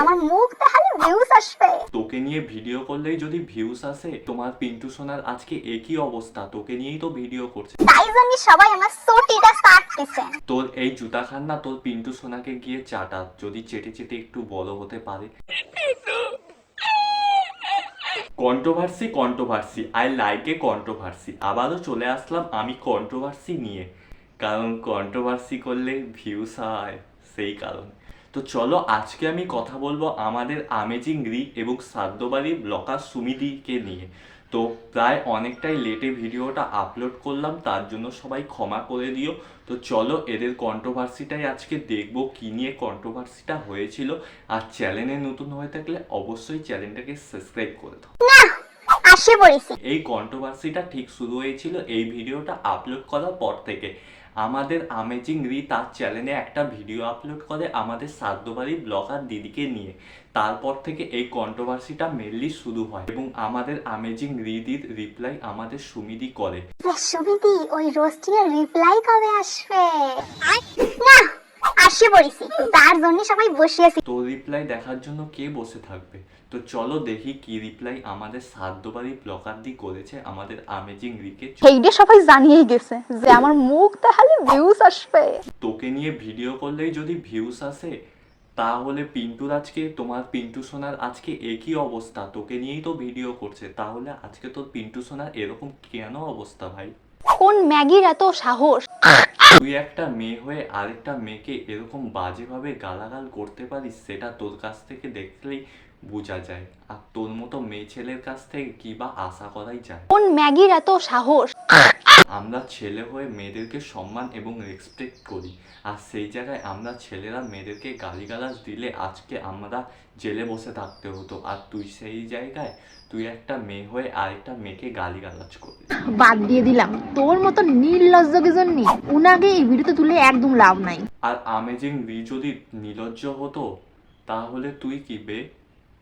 আমার মুখ দেখালে ভিউজ আসবে। তোকে নিয়ে ভিডিও করলেই যদি ভিউজ আসে, তোমার পিন্টু সোনার আজকে একই অবস্থা, তোকে নিয়েই তো ভিডিও করছে। তাই জন্য সবাই আমার সোটিটা চাটতেছে। তোর এই জুতা খান না, তোর পিন্টু সোনাকে গিয়ে চাটা, যদি চেটে চেটে একটু বড় হতে পারে। Controversy controversy, I like a controversy. আবারও চলে আসলাম আমি কন্ট্রোভার্সি নিয়ে, কারণ কন্ট্রোভার্সি করলে ভিউস হয়, সেই কারণ। তো চলো আজকে আমি কথা বলবো আমাদের আমেজিং রি এবং সাদ্যবাড়ি ব্লগার সুমিদিকে নিয়ে। তো প্রায় অনেকটাই লেটে ভিডিওটা আপলোড করলাম, তার জন্য সবাই ক্ষমা করে দিও। তো চলো এদের কন্ট্রোভার্সিটাই আজকে দেখবো, কী নিয়ে কন্ট্রোভার্সিটা হয়েছিল। আর চ্যানেলে নতুন হয়ে থাকলে অবশ্যই চ্যানেলটাকে সাবস্ক্রাইব করে দাও। না আসে পড়েছি। এই কন্ট্রোভার্সিটা ঠিক শুরু হয়েছিল এই ভিডিওটা আপলোড করার পর থেকে। আমাদের আমেজিং রি তার চ্যানেলে একটা ভিডিও আপলোড করে আমাদের সাদ্যবাড়ি ব্লগার দিদিকে নিয়ে। তারপর থেকে এই কন্ট্রোভার্সিটা মেনলি শুরু হয় এবং আমাদের আমেজিং রিদির রিপ্লাই আমাদের সুমিদি করে। সুমিদি ওই রোস্টিং এর রিপ্লাই কবে আসবে? না আসে পড়েছি, তার জন্য সবাই বসে আছি। তো রিপ্লাই দেখার জন্য কে বসে থাকবে? তো চলো দেখি কি রিপ্লাই আমাদের সাদ্যবাড়ি ব্লগার দি করেছে আমাদের আমেজিং রিকে। সেইটা সবাই জানিয়েই গেছে যে আমার মুখ দেখালে ভিউজ আসবে। তোকে নিয়ে ভিডিও করলেই যদি ভিউস আসে, তাহলে পিন্টুর আজকে, তোমার পিন্টু সোনার আজকে একই অবস্থা, তোকে নিয়েই তো ভিডিও করছে, তাহলে আজকে তোর পিন্টু সোনার এরকম কেন অবস্থা ভাই? কোন ম্যাগির এত সাহস? তুই একটা মেয়ে হয়ে আরেকটা মেয়েকে এরকম বাজেভাবে গালাগাল করতে পারিস, সেটা তোর কাছ থেকে দেখলেই বোঝা যায়। আর তোর মতো মেয়ে ছেলের কাছ থেকে কি বা আশা করাই যায়? কোন ম্যাগির এত সাহস? আমরা ছেলে হয়ে মেয়েদেরকে সম্মান এবং রেসপেক্ট করি, আর সেই জায়গায় আমরা ছেলেরা মেয়েদেরকে গালিগালাজ দিলে আজকে আমরা জেলে বসে থাকতে হতো। আর তুই সেই জায়গায় তুই একটা মেয়ে হয়ে আরেকটা মেয়েকে গালিগালাজ করবি। বাদ দিয়ে দিলাম, তোর মতো নির্লজ্জকে জন্য উনাকে এই ভিডিওতে তুলে একদম লাভ নাই। আর আমেজিং রি যদি নির্লজ্জ হতো তাহলে তুই কি বে?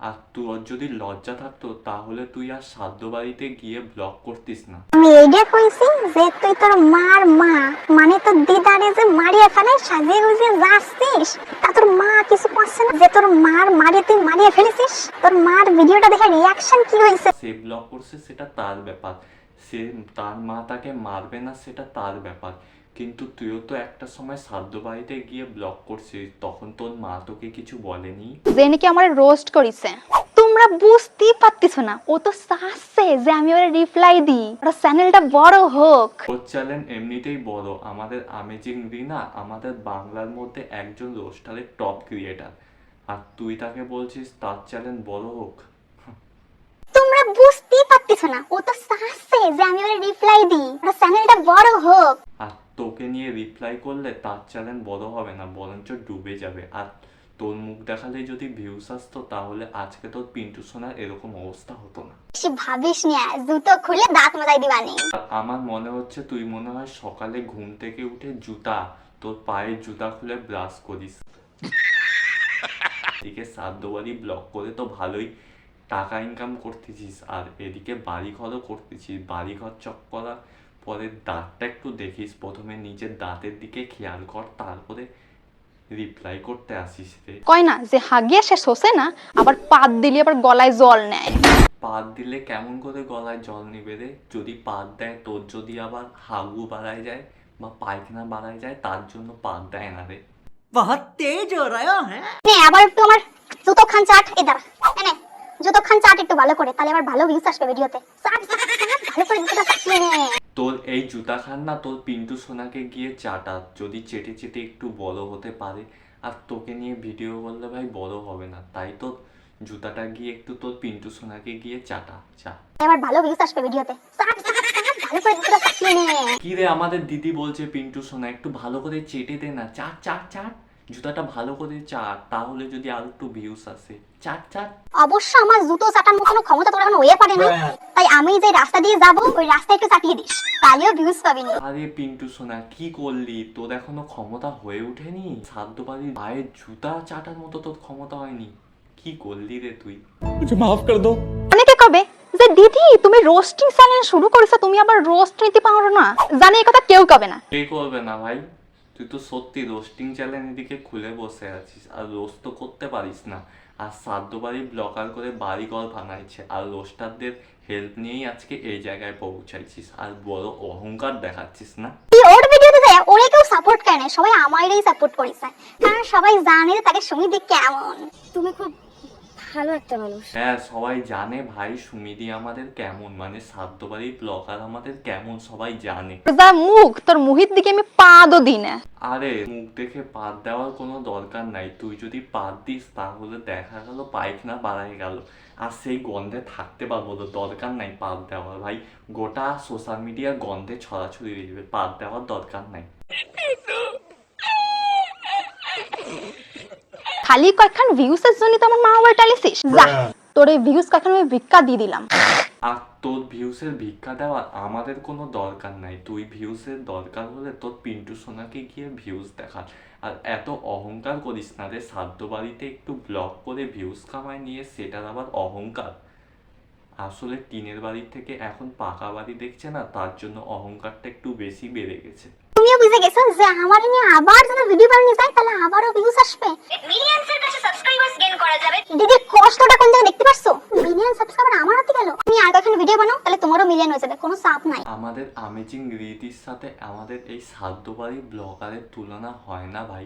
আর তোর যদি লজ্জা থাকতো তাহলে তুই আর সাধ্যবাড়িতে গিয়ে ব্লগ করতিস না। আমি এইটা কইছি যে তুই তোর মার মা, মানে তোর দিদারে যে মারিয়া ফেলে সাজিয়ে গুজিয়ে যাচ্ছিস, তা তোর মা কিছু করছে না? যে তোর মার মারিয়ে তুই মারিয়ে ফেলেছিস, তোর মার ভিডিওটা দেখে রিয়াকশন কি হয়েছে? সে ব্লগ করছে সেটা তার ব্যাপার, সে তার মা তাকে মারবে না সেটা তার ব্যাপার, কিন্তু তুইও তো একটা সময় সাধ্যবাড়িতে গিয়ে ব্লগ করছিস, তখন তোর মা তোকে কিছু বলেনি? যে নাকি আমার রোস্ট করিছে, তোমরা বুঝতেই পারতেছ না। ও তো চাচ্ছে যে আমি ওর রিপ্লাই দিই, ওর চ্যানেলটা বড় হোক। ওর চ্যানেল এমনিতেই বড়, আমাদের আমেজিং রি না আমাদের বাংলার মধ্যে একজন রোস্টারের টপ ক্রিয়েটার, আর তুই তাকে বলছিস তার চ্যানেল বড় হোক? তোমরা বুঝতেই পারতেছ না, ও তো চাচ্ছে যে আমি ওর রিপ্লাই দিই, ওর চ্যানেলটা বড় হোক। আর তোকে নিয়ে রিপ্লাই করলে তার চ্যানেল বড় হবে না, বরঞ্চ ডুবে যাবে। আর তোর মুখ দেখালে যদি ভিউস আসতো তাহলে আজকে তোর পিন্টু সোনার এরকম অবস্থা হতো না। বেশি ভাবিস না, জুতো খুলে দাঁত মাজাই দিবানি। আর আমার মনে হচ্ছে তুই মনে হয় সকালে ঘুম থেকে উঠে তোর পায়ের জুতা খুলে ব্রাশ করিস। এদিকে সাধ্যবাড়ি ব্লগ করে তো ভালোই টাকা ইনকাম করতেছিস, আর এদিকে বাড়ি ঘরও করতেছিস। বাড়ি ঘর চক করার পরে দাঁতটা একটু দেখিস, প্রথমে নিজের দাঁতের দিকে খেয়াল কর, তারপরে রিপ্লাই করতে আসিস রে। কয় না যে হাগিয়ে সে শোষে না, আবার পাত দিলে আবার গলায় জল নেয়। পাত দিলে কেমন করে গলায় জল নিবে রে? যদি পাত দেয়, তোর যদি আবার হাগু বাড়ায় যায় বা পায়খানা বাড়ায় যায়, তার জন্য পাত দেয় না রে। बहुत तेज हो रहा है। আবার একটু আমার জুতো খান চাট, এই দাঁড়া এনে জুতো খান চাট একটু ভালো করে, তাহলে আবার ভালো ভিউজ আসবে ভিডিওতে। চাট চাট, চাট, ভালো করে জুতোটা চাটিয়ে নে। তোর এই জুতা খান না তোর পিন্টু সোনাকে গিয়ে চাটা, যদি চেটে চেটে একটু বড় হতে পারে। আর তোকে নিয়ে ভিডিও করলে ভাই বড় হবে না, তাই তোর জুতাটা গিয়ে একটু তোর পিন্টু সোনাকে গিয়ে চাটা চা। আবার ভালো ভিউজ আসবে ভিডিওতে। চাট চাট, চাট, ভালো করে জুতোটা চাটিয়ে নে। কি রে, আমাদের দিদি বলছে পিন্টু সোনা একটু ভালো করে চেটে দে না, চাট চাট চাট, জুতাটা ভালো করে চাট, তাহলে যদি আর একটু ভিউস আসে। চাট চাট। অবশ্য আমার জুতো চাটার মতো ক্ষমতা তোর এখন হয়ে পারে না, তাই আমি যে রাস্তা দিয়ে যাব ওই রাস্তায় একটু চাটিয়ে দিস, তাহলেও ভিউজ পাবি না। আরে পিন্টু সোনা কি করলি? তোর এখনো ক্ষমতা হয়ে ওঠেনি, সাধ্যবাড়ির পায়ের জুতা চাটার মতো তোর ক্ষমতা হয়নি। কি করলি রে তুই? माफ कर दो। অনেকে কবে যে দিদি তুমি রোস্টিং চ্যানেল শুরু করেছো, তুমি আবার রোস্ট নিতে পারো না। জানি এই কথা কেউ কবে না। কে করবে না ভাই? তুই তো সত্যি রোস্টিং চ্যানেল এদিকে খুলে বসে আছিস, আর রোস্ট তো করতে পারিস না। আর শ্রাদ্ধ বাড়ি ব্লগার করে বাড়িঘর বানাইছে, আর রোস্টারদের হেল্প নিয়েই আজকে এই জায়গায় পৌঁছাইছিস, আর বড় অহংকার দেখাচ্ছিস না? তুই ওর ভিডিওতে যায় ওরে কেউ সাপোর্ট করে না, সবাই আমারই সাপোর্ট করেছে, কারণ সবাই জানে যে তাকে সুমিদি কেমন। তুমি খুব ভালো একটা মানুষ। হ্যাঁ, সবাই জানে ভাই সুমিদি আমাদের কেমন, মানে শ্রাদ্ধ বাড়ির ব্লগার আমাদের কেমন সবাই জানে। যা মুখ তোর মুহির দিকে আমি পাদও দিই না। আরে মুখ দেখে পাত দেওয়ার কোনো দরকার নাই, তুই যদি পাত দিস তাহলে দেখা গেল পায়খানা বাড়াই গেল, আর সেই গন্ধে থাকতে পারবো তো, দরকার নাই পাত দেওয়ার ভাই, গোটা সোশ্যাল মিডিয়া গন্ধে ছড়াছড়ি দিবে, পাত দেওয়ার দরকার নাই। খালি কয়েকখান ভিউসের জন্য তো আমার মা বাবা টালিছিস, যা তোর এই ভিউজ কয়েকখান আমি ভিক্ষা দিয়ে দিলাম। আর তোর ভিউসের ভিক্ষা দেওয়ার আমাদের কোনো দরকার নাই, তুই ভিউসের দরকার হলে তোর পিন্টু সোনাকে গিয়ে ভিউজ দেখা। আর এত অহংকার করিস না রে, শ্রাদ্ধ বাড়িতে একটু ব্লগ করে ভিউজ কামায় নিয়ে সেটার আবার অহংকার। আসলে টিনের বাড়ির থেকে এখন পাকা বাড়ি দেখছে না, তার জন্য অহংকারটা একটু বেশি বেড়ে গেছে। তুমিও বুঝে গেছো যে আমার নিয়ে আবার যদি ভিডিও বানানো যায় তাহলে আবারও ভিউজ আসবে, মিলিয়নসের কাছে সাবস্ক্রাইবার্স গেইন করা যাবে। দিদির কষ্টটা কোন জায়গায় দেখতে পারছো? মিলিয়ন সাবস্ক্রাইবার আমার হাতে গেল, তুমি আর কখন ভিডিও বানাও তাহলে তোমারও মিলিয়ন হয়ে যাবে, কোনো চাপ নাই। আমাদের আমেজিং রীতির সাথে আমাদের এই শ্রাদ্ধ বাড়ির ব্লগারের তুলনা হয় না ভাই।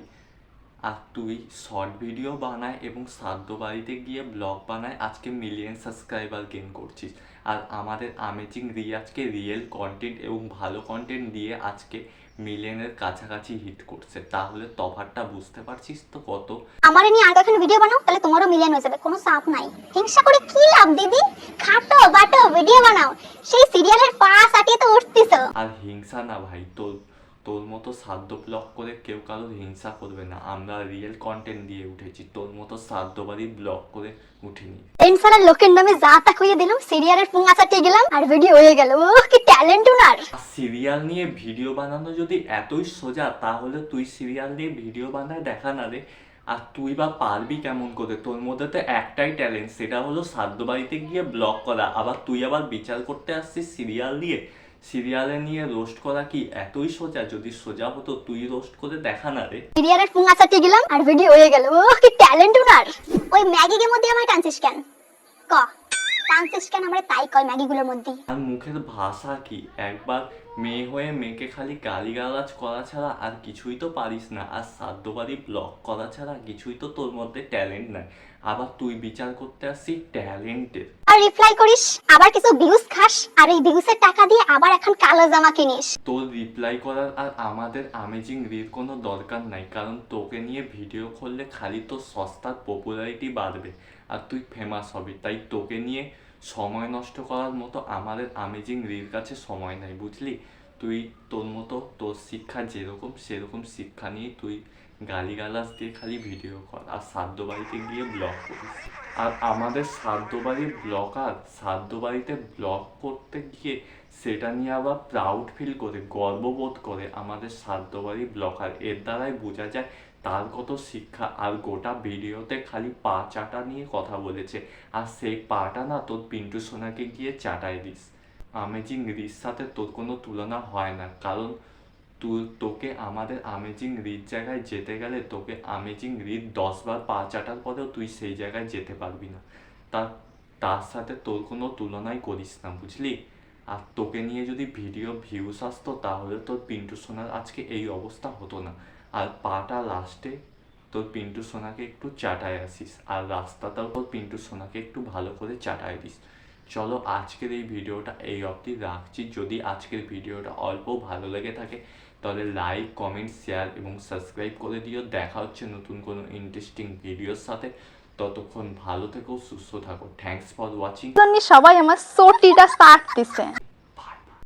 আর তুই শর্ট ভিডিও বানায় এবং শ্রাদ্ধ বাড়িতে গিয়ে ব্লগ বানায়, আজকে মিলিয়ন সাবস্ক্রাইবার গেইন করছিস। আর আমাদের আমেজিং আজকে রিয়েল কন্টেন্ট এবং ভালো কন্টেন্ট দিয়ে আজকে মিলিয়নের কাছাকাছি হিট করছে, তাহলে তফাৎটা বুঝতে পারছিস তো কত? আমার নিয়ে আর কখন ভিডিও বানাও তাহলে তোমারও মিলিয়ন হয়ে যাবে, কোনো চাপ নাই। হিংসা করে কি লাভ দিদি? খাটো বাটো ভিডিও বানাও, সেই সিরিয়ালের পাস আটিয়ে তো উঠতেছো। আর হিংসা না ভাই, তোর মতো শ্রাদ্ধ ব্লগ করে কেউ কারোর হিংসা করবে না, আমরা রিয়েল কন্টেন্ট দিয়ে উঠেছি, তোর মতো শ্রাদ্ধ বাড়ির ব্লগ করে উঠিনি। ইনসালার লোকের নামে যা তা কইয়ে দিলাম, সিরিয়ালের পুঙ্গা চাটিয়ে গেলাম আর ভিডিও হয়ে গেল। ও কি ট্যালেন্ট উনার! সিরিয়াল নিয়ে ভিডিও বানানো যদি এতই সোজা, তাহলে তুই সিরিয়াল নিয়ে ভিডিও বানায় দেখা না রে। আর তুই বা পারবি কেমন করে? তোর মধ্যে তো একটাই ট্যালেন্ট, সেটা হলো শ্রাদ্ধ বাড়িতে গিয়ে ব্লগ করা, আবার তুই আবার বিচার করতে আসছিস সিরিয়াল নিয়ে। সিরিয়ালে নিয়ে রোস্ট করা কি এতই সোজা? যদি সোজা হতো তুই রোস্ট করে দেখা না রে। সিরিয়ালের পুঙ্গা চাটিয়ে গেলাম আর ভিডিও হয়ে গেল। ও কি ট্যালেন্ট উনার! ওই ম্যাগির মধ্যে আমায় টানছিস কেন? ক টানছিস কেন আমারে? তাই কয় ম্যাগিগুলোর মধ্যে। আর মুখের ভাষা কি? একবার মেয়ে হয়ে মেয়েকে খালি গালিগালাজ করা ছাড়া আর কিছুই তো পারিস না, আর শ্রাদ্ধ বাড়ি ব্লগ করা ছাড়া কিছুই তো তোর মধ্যে ট্যালেন্ট নাই, আবার তুই বিচার করতে আসছিস ট্যালেন্টের। আর রিপ্লাই করিস, আবার কিছু ভিউজ খাস, আর এই ভিউজের টাকা দিয়ে আবার এখন কালো জামা কিনিস। তোর রিপ্লাই করার আর আমাদের আমেজিং রির কোনো দরকার নাই, কারণ তোকে নিয়ে ভিডিও করলে খালি তোর সস্তার পপুলারিটি বাড়বে আর তুই ফেমাস হবি, তাই তোকে নিয়ে সময় নষ্ট করার মতো আমাদের আমেজিং রির কাছে সময় নাই, বুঝলি? তুই তোর মতো তোর শিক্ষা যেরকম সেরকম শিক্ষা নিয়ে তুই গালিগালাজ দিয়ে খালি ভিডিও কর আর শ্রাদ্ধ বাড়িতে গিয়ে ব্লগ করিস। আর আমাদের শ্রাদ্ধ বাড়ির ব্লগার শ্রাদ্ধ বাড়িতে ব্লগ করতে গিয়ে সেটা নিয়ে আবার প্রাউড ফিল করে, গর্ববোধ করে আমাদের শ্রাদ্ধ বাড়ির ব্লগার, এর দ্বারাই বোঝা যায় তার কত শিক্ষা। আর গোটা ভিডিওতে খালি পা চাটা নিয়ে কথা বলেছে, আর সেই পাটা না তোর পিন্টু সোনাকে গিয়ে চাটাই দিস। আমেজিং রির সাথে তোর কোনো তুলনা হয় না, কারণ তোকে আমাদের আমেজিং রির জায়গায় যেতে গেলে তোকে আমেজিং রির 10 বার পা চাটার পরেও তুই সেই জায়গায় যেতে পারবি না, তার সাথে তোর কোনো তুলনাই করিস না, বুঝলি? আর তোকে নিয়ে যদি ভিডিও ভিউস আসতো তাহলে তোর পিন্টু সোনার আজকে এই অবস্থা হতো না। আর পাটা লাস্টে তোর পিন্টু সোনাকে একটু চাটায় আসিস, আর রাস্তাটাও তোর পিন্টু সোনাকে একটু ভালো করে চাটায় দিস। চলো আজকের এই ভিডিওটা এই অবধি রাখছি। যদি আজকের ভিডিওটা অল্প ভালো লেগে থাকে তাহলে লাইক, কমেন্ট, শেয়ার এবং সাবস্ক্রাইব করে দিও। দেখা হচ্ছে নতুন কোনো ইন্টারেস্টিং ভিডিওর সাথে, ততক্ষণ ভালো থেকো, সুস্থ থাকো। Thanks for watching. সবাই আমার সোটিটা সাট দিছে।